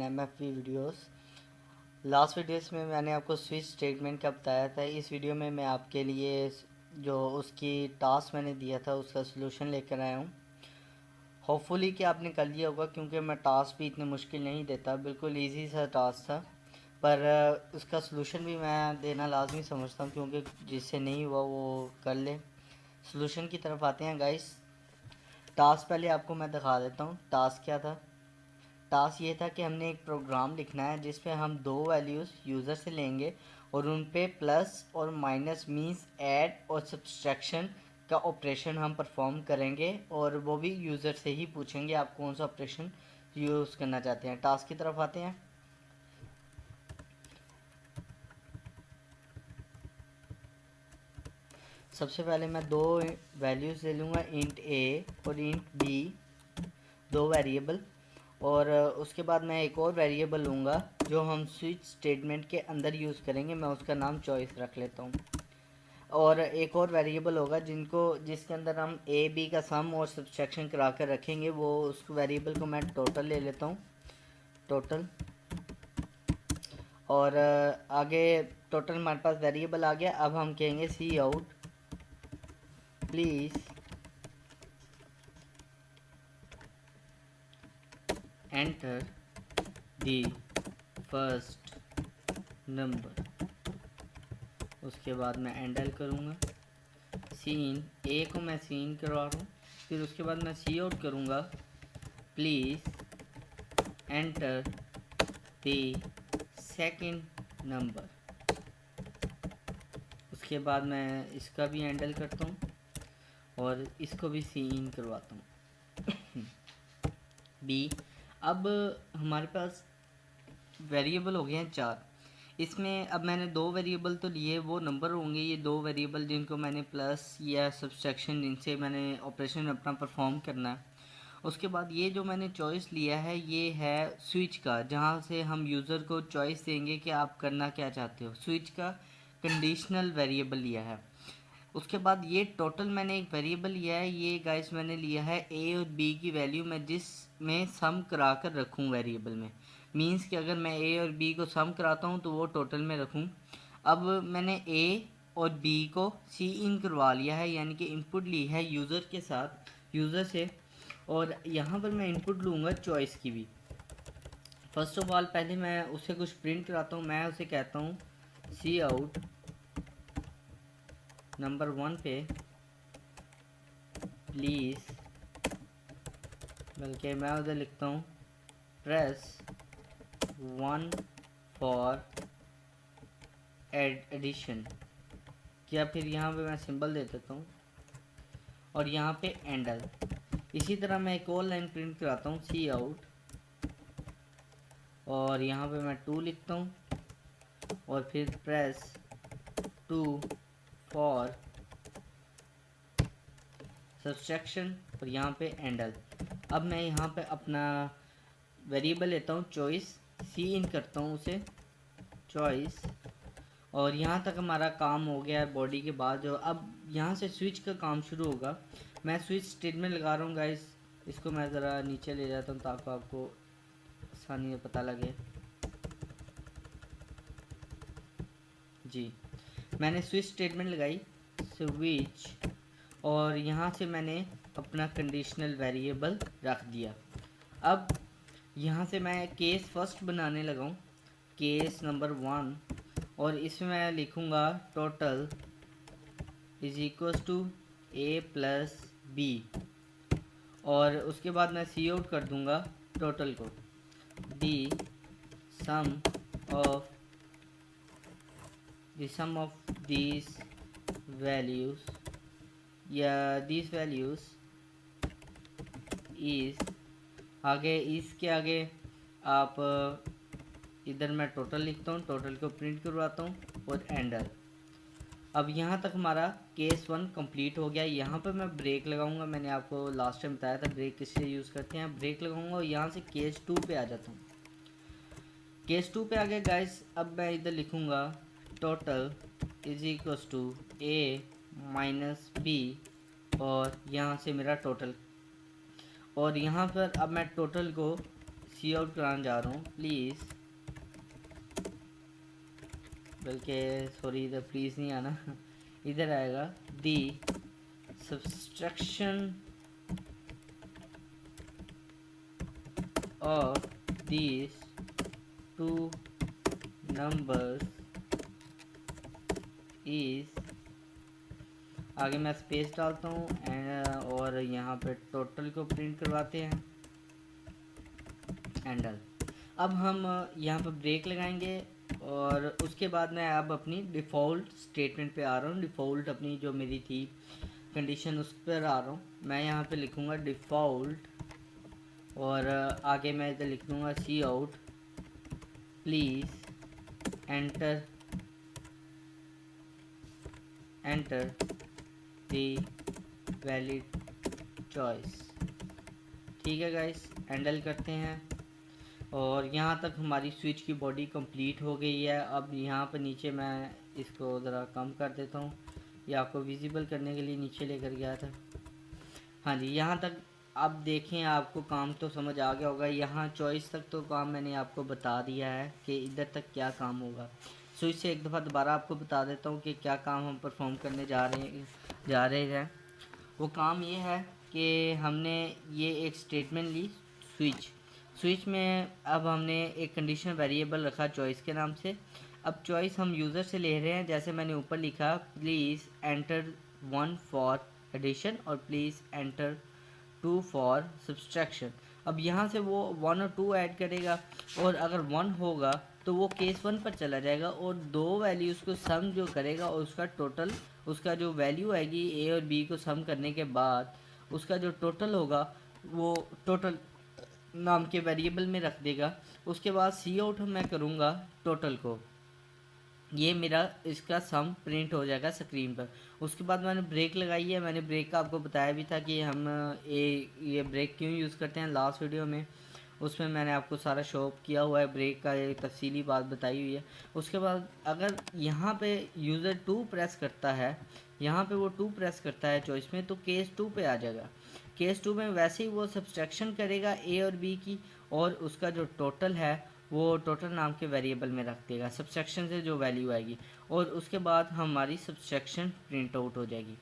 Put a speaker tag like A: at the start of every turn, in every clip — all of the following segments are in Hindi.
A: MFV videos. लास्ट वीडियोस में मैंने आपको स्विच स्टेटमेंट का बताया था। इस वीडियो में मैं आपके लिए जो उसकी टास्क मैंने दिया था उसका सलूशन लेकर आया हूँ। होपफुली कि आपने कर लिया होगा, क्योंकि मैं टास्क भी इतने मुश्किल नहीं देता, बिल्कुल इजी सा टास्क था। पर उसका सलूशन भी मैं देना लाजमी समझता हूँ, क्योंकि जिससे नहीं हुआ वो कर ले। सलूशन की तरफ आते हैं गाइस। टास्क पहले आपको मैं दिखा देता हूँ टास्क क्या था। टास्क ये था कि हमने एक प्रोग्राम लिखना है जिस पे हम दो वैल्यूज़ यूज़र से लेंगे और उन पे प्लस और माइनस मीन्स ऐड और सब्सट्रैक्शन का ऑपरेशन हम परफॉर्म करेंगे, और वो भी यूज़र से ही पूछेंगे आप कौन सा ऑपरेशन यूज़ करना चाहते हैं। टास्क की तरफ आते हैं। सबसे पहले मैं दो वैल्यूज़ ले लूँगा, इंट ए और इंट बी, दो वेरिएबल। और उसके बाद मैं एक और वेरिएबल लूँगा जो हम स्विच स्टेटमेंट के अंदर यूज़ करेंगे। मैं उसका नाम चॉइस रख लेता हूँ। और एक और वेरिएबल होगा जिसके अंदर हम ए बी का सम और सब्सट्रैक्शन करा कर रखेंगे। वो उस वेरिएबल को मैं टोटल ले लेता हूँ, टोटल। और आगे टोटल हमारे पास वेरिएबल आ गया। अब हम कहेंगे C out please enter the first number. उसके बाद मैं एंडल करूँगा। सीन ए को मैं सीन करवा रहा हूँ। फिर उसके बाद मैं सी आउट करूँगा, please enter the second number. उसके बाद मैं इसका भी हैंडल करता हूँ और इसको भी सीन करवाता हूँ। बी। अब हमारे पास वेरिएबल हो गए हैं 4। इसमें अब मैंने दो वेरिएबल तो लिए, वो नंबर होंगे ये दो वेरिएबल जिनको मैंने प्लस या सब्सट्रैक्शन जिनसे मैंने ऑपरेशन अपना परफॉर्म करना है। उसके बाद ये जो मैंने चॉइस लिया है ये है स्विच का, जहाँ से हम यूज़र को चॉइस देंगे कि आप करना क्या चाहते हो। स्विच का कंडीशनल वेरिएबल लिया है। उसके बाद ये टोटल मैंने एक वेरिएबल लिया है। ये गाइस मैंने लिया है ए और बी की वैल्यू मैं जिस में सम करा कर रखूँ वेरिएबल में। मींस कि अगर मैं ए और बी को सम कराता हूँ तो वो टोटल में रखूँ। अब मैंने ए और बी को सी इन करवा लिया है, यानी कि इनपुट ली है यूज़र के साथ, यूज़र से। और यहाँ पर मैं इनपुट लूँगा चॉइस की भी। फर्स्ट ऑफ ऑल पहले मैं उसे कुछ प्रिंट कराता हूँ। मैं उसे कहता हूँ सी आउट नंबर 1 पे प्लीज़, बल्कि मैं उधर लिखता हूँ प्रेस 1 फॉर एडिशन, या फिर यहाँ पे मैं सिंबल दे देता हूँ और यहाँ पे एंडल। इसी तरह मैं एक और लाइन प्रिंट कराता हूँ सी आउट, और यहाँ पे मैं 2 लिखता हूँ और फिर प्रेस 2 फॉर सब्सट्रैक्शन और यहाँ पे एंडल। अब मैं यहाँ पे अपना वेरिएबल लेता हूँ चॉइस, सी इन करता हूँ उसे चॉइस, और यहाँ तक हमारा काम हो गया है बॉडी के बाद। जो अब यहाँ से स्विच का काम शुरू होगा। मैं स्विच स्टेटमेंट लगा रहा हूँ गाइस। इसको मैं ज़रा नीचे ले जाता हूँ ताकि आपको आसानी से पता लगे। जी, मैंने स्विच स्टेटमेंट लगाई स्विच, और यहाँ से मैंने अपना कंडीशनल वेरिएबल रख दिया। अब यहाँ से मैं केस फर्स्ट बनाने लगा हूँ, केस नंबर 1, और इसमें मैं लिखूँगा total is equals to A plus B, और उसके बाद मैं सी आउट कर दूँगा टोटल को दी सम ऑफ these values या these values is, आगे इसके आगे आप इधर मैं टोटल लिखता हूँ, टोटल को प्रिंट करवाता हूँ और एंडर। अब यहाँ तक हमारा केस 1 कंप्लीट हो गया। यहाँ पर मैं ब्रेक लगाऊंगा। मैंने आपको लास्ट टाइम बताया था ब्रेक किससे यूज़ करते हैं। ब्रेक लगाऊंगा और यहाँ से केस 2 पे आ जाता हूँ। केस 2 पे आ गया गाइस। अब मैं इधर लिखूँगा total is equals to A minus B, और यहाँ से मेरा टोटल, और यहाँ पर अब मैं टोटल को सी आउट कराने जा रहा हूँ प्लीज़, बल्कि सॉरी इधर प्लीज़ नहीं आना, इधर आएगा the subtraction of these two numbers is, आगे मैं स्पेस डालता हूँ और यहाँ पे टोटल को प्रिंट करवाते हैं हैंडल। अब हम यहाँ पर ब्रेक लगाएंगे और उसके बाद मैं अब अपनी डिफ़ॉल्ट स्टेटमेंट पे आ रहा हूँ। डिफ़ॉल्ट अपनी जो मेरी थी कंडीशन उस पर आ रहा हूँ। मैं यहाँ पे लिखूँगा डिफ़ॉल्ट और आगे मैं इधर लिख दूँगा C out please enter the valid choice. ठीक है गाइस, हैंडल करते हैं और यहाँ तक हमारी स्विच की बॉडी कंप्लीट हो गई है। अब यहाँ पर नीचे मैं इसको ज़रा कम कर देता हूँ, ये आपको विजिबल करने के लिए नीचे लेकर गया था। हाँ जी, यहाँ तक अब देखें, आपको काम तो समझ आ गया होगा। यहाँ चॉइस तक तो काम मैंने आपको बता दिया है कि इधर तक क्या काम होगा। स्विच से एक दफ़ा दोबारा आपको बता देता हूँ कि क्या काम हम परफॉर्म करने जा रहे हैं। वो काम ये है कि हमने ये एक स्टेटमेंट ली स्विच में। अब हमने एक कंडीशनल वेरिएबल रखा चॉइस के नाम से। अब चॉइस हम यूज़र से ले रहे हैं, जैसे मैंने ऊपर लिखा प्लीज़ एंटर 1 फॉर एडिशन और प्लीज़ एंटर 2 फॉर सब्सट्रैक्शन। अब यहाँ से वो 1 और 2 ऐड करेगा और अगर 1 होगा तो वो केस 1 पर चला जाएगा और दो वैल्यूज़ को सम जो करेगा और उसका टोटल, उसका जो वैल्यू आएगी ए और बी को सम करने के बाद उसका जो टोटल होगा वो टोटल नाम के वेरिएबल में रख देगा। उसके बाद सी आउट मैं करूँगा टोटल को, ये मेरा इसका सम प्रिंट हो जाएगा स्क्रीन पर। उसके बाद मैंने ब्रेक लगाई है। मैंने ब्रेक का आपको बताया भी था कि हम ये ब्रेक क्यों यूज़ करते हैं लास्ट वीडियो में, उसमें मैंने आपको सारा शो किया हुआ है, ब्रेक का एक तफसीली बात बताई हुई है। उसके बाद अगर यहाँ पे यूज़र 2 प्रेस करता है, यहाँ पे वो 2 प्रेस करता है चॉइस में, तो केस 2 पे आ जाएगा। केस 2 में वैसे ही वो सब्सट्रैक्शन करेगा ए और बी की और उसका जो टोटल है वो टोटल नाम के वेरिएबल में रख देगा सब्सट्रैक्शन से जो वैल्यू आएगी, और उसके बाद हमारी सब्सट्रैक्शन प्रिंट आउट हो जाएगी।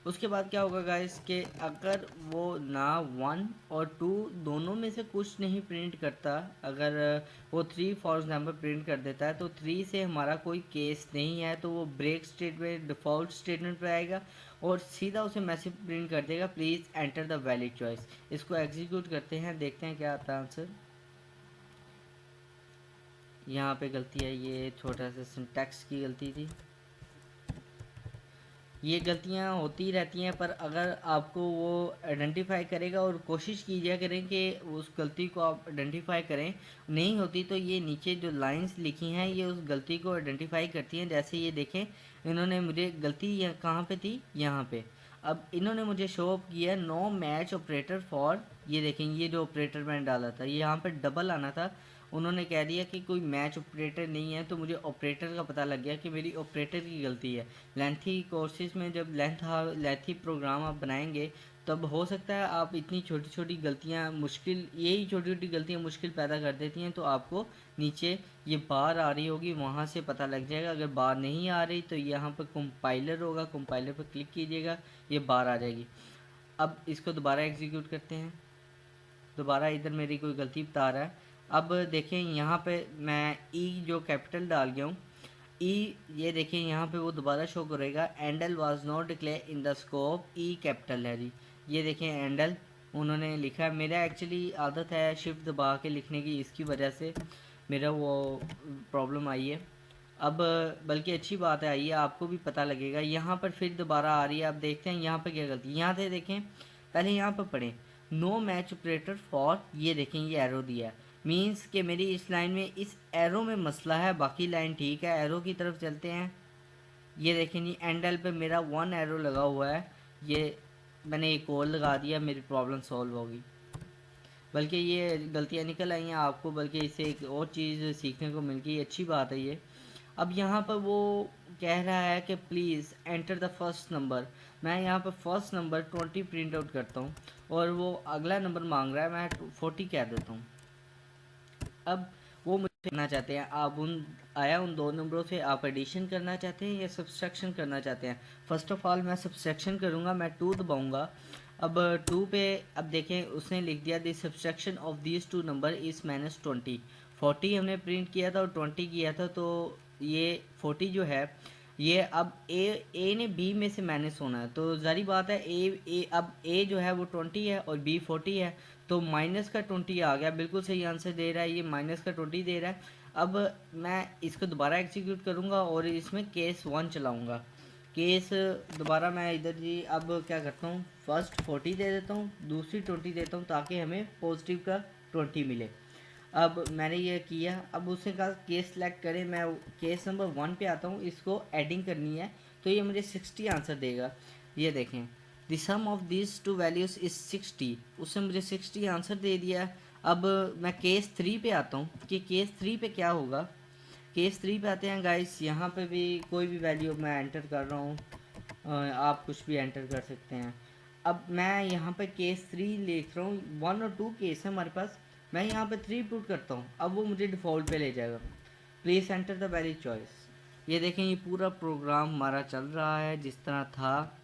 A: उसके बाद क्या होगा गाइस कि अगर वो ना 1 और 2 दोनों में से कुछ नहीं प्रिंट करता, अगर वो 3 फॉर एग्जाम्पल प्रिंट कर देता है तो 3 से हमारा कोई केस नहीं है, तो वो ब्रेक स्टेटमेंट डिफ़ॉल्ट स्टेटमेंट पर आएगा और सीधा उसे मैसेज प्रिंट कर देगा please enter the valid choice. इसको एग्जीक्यूट करते हैं, देखते हैं क्या आता है आंसर। यहाँ पे गलती है, ये छोटा सा सिंटैक्स की गलती थी। ये गलतियाँ होती रहती हैं, पर अगर आपको वो आइडेंटिफाई करेगा और कोशिश कीजिए करें कि उस गलती को आप आइडेंटिफाई करें। नहीं होती तो ये नीचे जो लाइंस लिखी हैं ये उस गलती को आइडेंटिफाई करती हैं। जैसे ये देखें, इन्होंने मुझे गलती कहाँ पे थी, यहाँ पे। अब इन्होंने मुझे शो अप किया नो मैच ऑपरेटर फॉर, ये देखें ये जो ऑपरेटर मैंने डाला था ये यहाँ पे डबल आना था, उन्होंने कह दिया कि कोई मैच ऑपरेटर नहीं है, तो मुझे ऑपरेटर का पता लग गया कि मेरी ऑपरेटर की गलती है। लेंथी कोर्सेज में जब लेंथी प्रोग्राम आप बनाएंगे तब हो सकता है आप इतनी छोटी छोटी गलतियां मुश्किल, यही छोटी छोटी गलतियां मुश्किल पैदा कर देती हैं। तो आपको नीचे ये बार आ रही होगी, वहाँ से पता लग जाएगा। अगर बार नहीं आ रही तो यहाँ पर कंपाइलर होगा, कंपाइलर पर क्लिक कीजिएगा, ये बार आ जाएगी। अब इसको दोबारा एग्जीक्यूट करते हैं, दोबारा इधर मेरी कोई गलती बता रहा है। अब देखें यहाँ पे मैं ई जो कैपिटल डाल गया हूँ, ई ये देखिए यहाँ पे वो दोबारा शो करेगा endl was not declare in the scope, E capital है जी। ये देखें एंडल उन्होंने लिखा है, मेरा एक्चुअली आदत है शिफ्ट दबा के लिखने की, इसकी वजह से मेरा वो प्रॉब्लम आई है। अब बल्कि अच्छी बात है, आइए आपको भी पता लगेगा। यहाँ पर फिर दोबारा आ रही है, आप देखते हैं यहाँ पर क्या गलती, यहाँ से देखें पहले यहाँ पर पढ़ें नो मैच ऑपरेटर फॉर, ये देखें ये एरो दिया है, मीन्स कि मेरी इस लाइन में इस एरो में मसला है, बाकी लाइन ठीक है। एरो की तरफ चलते हैं, ये देखें जी एंडल पे मेरा 1 एरो लगा हुआ है, ये मैंने एक और लगा दिया, मेरी प्रॉब्लम सॉल्व होगी। बल्कि ये गलतियाँ निकल आई हैं आपको, बल्कि इससे एक और चीज़ सीखने को मिल गई, अच्छी बात है ये। अब यहाँ पर वो कह रहा है कि please enter the first number, मैं यहाँ पर फर्स्ट नंबर 20 प्रिंट आउट करता हूँ और वो अगला नंबर मांग रहा है, मैं 40 कह देता हूँ। अब वो मुझे करना चाहते हैं, आप उन दो नंबरों से आप एडिशन करना चाहते हैं या सब्सट्रैक्शन करना चाहते हैं। फर्स्ट ऑफ ऑल मैं सब्सट्रैक्शन करूँगा, मैं 2 दबाऊँगा। अब 2 पे अब देखें उसने लिख दिया the subtraction of these to number is -20। 40 हमने प्रिंट किया था और 20 किया था, तो ये 40 जो है ये अब ए ने बी में से माइनस होना है, तो ज़ाहिर बात है अब ए जो है वो 20 है और बी 40 है, तो माइनस का 20 आ गया, बिल्कुल सही आंसर दे रहा है, ये माइनस का 20 दे रहा है। अब मैं इसको दोबारा एग्जीक्यूट करूँगा और इसमें केस 1 चलाऊँगा। केस दोबारा मैं इधर जी अब क्या करता हूँ, फर्स्ट 40 दे देता हूँ, दूसरी 20 देता हूँ ताकि हमें पॉजिटिव का 20 मिले। अब मैंने ये किया, अब उसने कहा केस सेलेक्ट करें, मैं केस नंबर 1 पे आता हूँ, इसको एडिंग करनी है, तो ये मुझे 60 आंसर देगा। ये देखें the sum of this two values is 60, उसने मुझे 60 आंसर दे दिया। अब मैं केस 3 पे आता हूँ कि केस 3 पे क्या होगा। केस 3 पे आते हैं गाइस, यहाँ पे भी कोई भी वैल्यू मैं एंटर कर रहा हूँ, आप कुछ भी एंटर कर सकते हैं। अब मैं यहाँ पे केस 3 लिख रहा हूँ, 1 और 2 केस है हमारे पास, मैं यहाँ पे 3 पुट करता हूँ, अब वो मुझे डिफ़ॉल्ट पे ले जाएगा। Please enter the valid choice. ये देखें ये पूरा प्रोग्राम हमारा चल रहा है जिस तरह था,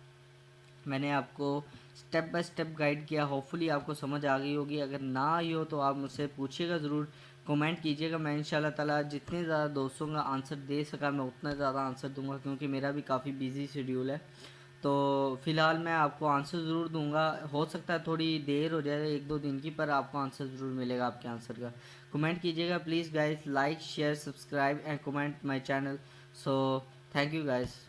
A: मैंने आपको स्टेप बाय स्टेप गाइड किया, होपफुली आपको समझ आ गई होगी। अगर ना आई हो तो आप मुझसे पूछिएगा ज़रूर, कमेंट कीजिएगा, मैं इंशाल्लाह ताला जितने ज़्यादा दोस्तों का आंसर दे सका मैं उतना ज़्यादा आंसर दूंगा, क्योंकि मेरा भी काफ़ी बिजी शेड्यूल है। तो फ़िलहाल मैं आपको आंसर ज़रूर दूंगा, हो सकता है थोड़ी देर हो जाए 1-2 दिन की, पर आपको आंसर ज़रूर मिलेगा आपके आंसर का। कमेंट कीजिएगा please guys, like share subscribe and comment my channel. So thank you guys.